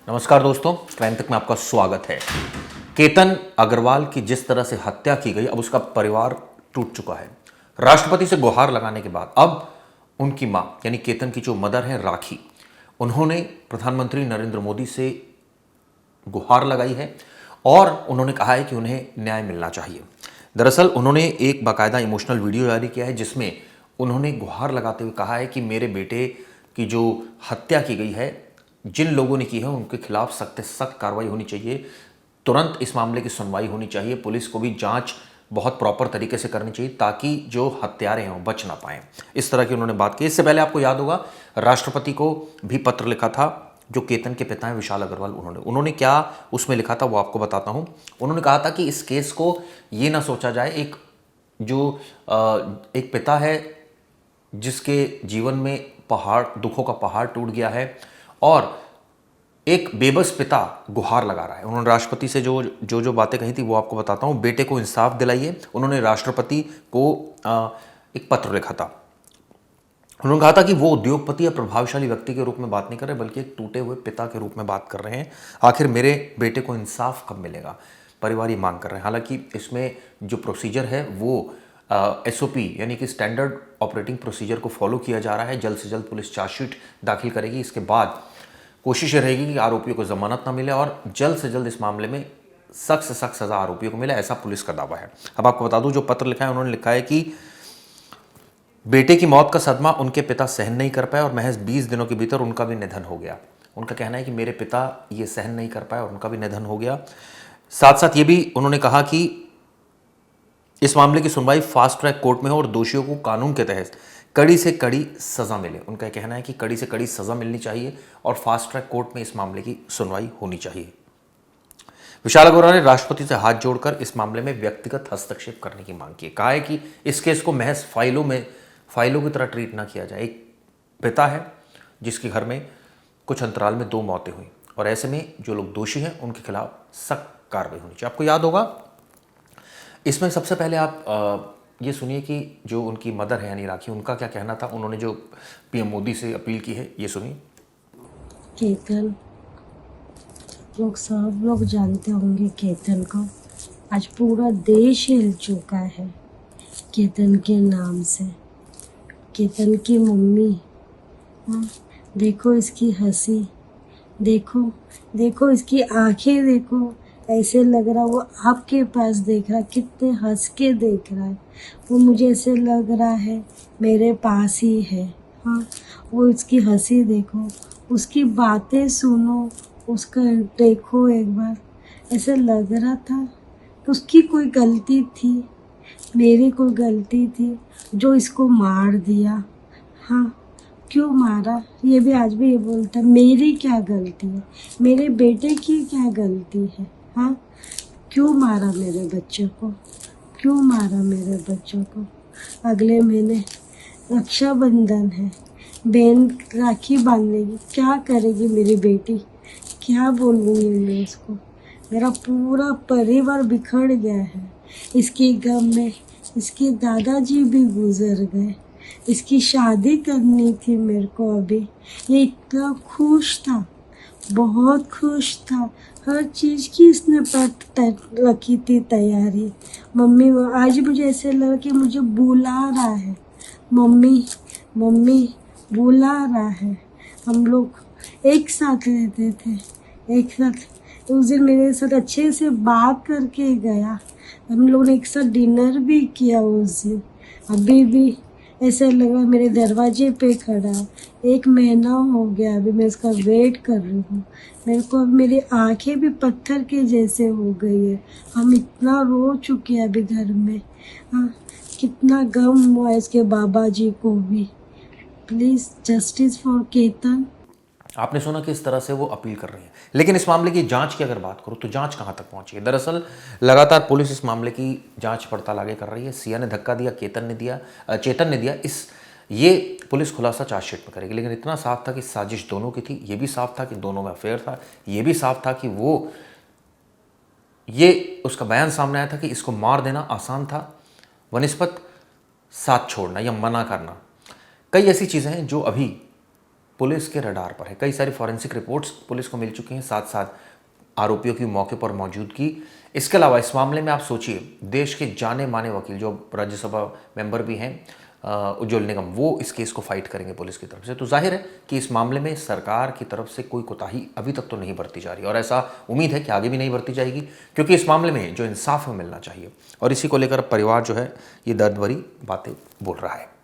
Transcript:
नमस्कार दोस्तों, क्राइम तक में आपका स्वागत है। केतन अग्रवाल की जिस तरह से हत्या की गई, अब उसका परिवार टूट चुका है। राष्ट्रपति से गुहार लगाने के बाद अब उनकी मां यानी केतन की जो मदर है राखी, उन्होंने प्रधानमंत्री नरेंद्र मोदी से गुहार लगाई है और उन्होंने कहा है कि उन्हें न्याय मिलना चाहिए। दरअसल उन्होंने एक बाकायदा इमोशनल वीडियो जारी किया है जिसमें उन्होंने गुहार लगाते हुए कहा है कि मेरे बेटे की जो हत्या की गई है, जिन लोगों ने की है उनके खिलाफ सख्त से सख्त कार्रवाई होनी चाहिए। तुरंत इस मामले की सुनवाई होनी चाहिए। पुलिस को भी जांच बहुत प्रॉपर तरीके से करनी चाहिए ताकि जो हत्यारे हैं वो बच ना पाएं। इस तरह की उन्होंने बात की। इससे पहले आपको याद होगा, राष्ट्रपति को भी पत्र लिखा था जो केतन के पिता हैं विशाल अग्रवाल, उन्होंने क्या उसमें लिखा था वो आपको बताता हूं। उन्होंने कहा था कि इस केस को ये ना सोचा जाए, एक पिता है जिसके जीवन में दुखों का पहाड़ टूट गया है और एक बेबस पिता गुहार लगा रहा है। उन्होंने राष्ट्रपति से जो बातें कही थी वो आपको बताता हूं। बेटे को इंसाफ दिलाइए। उन्होंने राष्ट्रपति को एक पत्र लिखा था। उन्होंने कहा था कि वो उद्योगपति या प्रभावशाली व्यक्ति के रूप में बात नहीं कर रहे बल्कि एक टूटे हुए पिता के रूप में बात कर रहे हैं। आखिर मेरे बेटे को इंसाफ कब मिलेगा, परिवार ये मांग कर रहे हैं। हालांकि इसमें जो प्रोसीजर है वो एसओपी यानी कि स्टैंडर्ड ऑपरेटिंग प्रोसीजर को फॉलो किया जा रहा है। जल्द से जल्द पुलिस चार्जशीट दाखिल करेगी। इसके बाद कोशिश ये रहेगी कि आरोपियों को जमानत ना मिले और जल्द से जल्द इस मामले में सख्त से सख्त सजा आरोपियों को मिले, ऐसा पुलिस का दावा है। अब आपको बता दूं, जो पत्र लिखा है उन्होंने लिखा है कि बेटे की मौत का सदमा उनके पिता सहन नहीं कर पाए और महज 20 दिनों के भीतर उनका भी निधन हो गया। उनका कहना है कि मेरे पिता ये सहन नहीं कर पाए और उनका भी निधन हो गया। साथ साथ ये भी उन्होंने कहा कि इस मामले की सुनवाई फास्ट ट्रैक कोर्ट में हो और दोषियों को कानून के तहत कड़ी से कड़ी सजा मिले। उनका कहना है कि कड़ी से कड़ी सजा मिलनी चाहिए और फास्ट ट्रैक कोर्ट में इस मामले की सुनवाई होनी चाहिए। विशाल अग्रवाल ने राष्ट्रपति से हाथ जोड़कर इस मामले में व्यक्तिगत हस्तक्षेप करने की मांग की। कहा है कि इस केस को महज फाइलों की तरह ट्रीट ना किया जाए। एक पिता है जिसके घर में कुछ अंतराल में 2 मौतें हुई और ऐसे में जो लोग दोषी हैं उनके खिलाफ सख्त कार्रवाई होनी चाहिए। आपको याद होगा, इसमें सबसे पहले आप ये सुनिए कि जो उनकी मदर है यानी राखी, उनका क्या कहना था। उन्होंने जो पीएम मोदी से अपील की है, ये सुनिए। केतन, सब लोग जानते होंगे केतन को। आज पूरा देश हिल चुका है केतन के नाम से। केतन की मम्मी, हाँ, देखो इसकी हंसी, देखो इसकी आंखें, देखो ऐसे लग रहा वो आपके पास देख रहा, कितने हंस के देख रहा है। वो मुझे ऐसे लग रहा है मेरे पास ही है। हाँ, वो इसकी हंसी देखो, उसकी बातें सुनो, उसका देखो एक बार। ऐसे लग रहा था कि उसकी कोई गलती थी, मेरी कोई गलती थी जो इसको मार दिया। हाँ, क्यों मारा, ये भी आज भी ये बोलता है मेरी क्या गलती है, मेरे बेटे की क्या गलती है। हाँ, क्यों मारा मेरे बच्चों को, क्यों मारा मेरे बच्चों को। अगले महीने रक्षाबंधन है, बहन राखी बांधेगी, क्या करेगी मेरी बेटी, क्या बोलूँगी मैं उसको। मेरा पूरा परिवार बिखर गया है इसके गम में। इसके दादाजी भी गुजर गए, इसकी शादी करनी थी मेरे को अभी। ये इतना खुश था, बहुत खुश था, हर चीज़ की इसने रखी थी तैयारी। मम्मी, आज मुझे ऐसे लगा कि मुझे बुला रहा है, मम्मी मम्मी बुला रहा है। हम लोग एक साथ रहते थे, एक साथ। उस दिन मेरे साथ अच्छे से बात करके गया, हम लोग ने एक साथ डिनर भी किया उस दिन। अभी भी ऐसा लगा मेरे दरवाजे पे खड़ा, 1 महीना हो गया अभी मैं इसका वेट कर रही हूँ। मेरे को अब मेरी आंखें भी पत्थर के जैसे हो गई है। हम इतना रो चुके हैं अभी घर में। हाँ, कितना गम हुआ इसके बाबा जी को भी। Please justice for Ketan. आपने सुना कि इस तरह से वो अपील कर रही हैं, लेकिन इस मामले की जांच की अगर बात करूं तो जांच कहां तक पहुंची है। दरअसल लगातार पुलिस इस मामले की जांच पड़ताल आगे कर रही है। सिया ने धक्का दिया, चेतन ने दिया, ये पुलिस खुलासा चार्जशीट में करेगी। लेकिन इतना साफ था कि साजिश दोनों की थी, ये भी साफ था कि दोनों में अफेयर था, ये भी साफ था कि ये उसका बयान सामने आया था कि इसको मार देना आसान था वनिस्पत साथ छोड़ना या मना करना। कई ऐसी चीज़ें हैं जो अभी पुलिस के रडार पर है। कई सारी फॉरेंसिक रिपोर्ट्स पुलिस को मिल चुकी हैं, साथ साथ आरोपियों की मौके पर मौजूदगी। इसके अलावा इस मामले में आप सोचिए, देश के जाने माने वकील जो राज्यसभा मेंबर भी हैं उज्ज्वल निगम, वो इस केस को फाइट करेंगे पुलिस की तरफ से। तो जाहिर है कि इस मामले में सरकार की तरफ से कोई कोताही अभी तक तो नहीं बरती जा रही, और ऐसा उम्मीद है कि आगे भी नहीं बरती जाएगी, क्योंकि इस मामले में जो इंसाफ है मिलना चाहिए। और इसी को लेकर परिवार जो है ये दर्द भरी बातें बोल रहा है।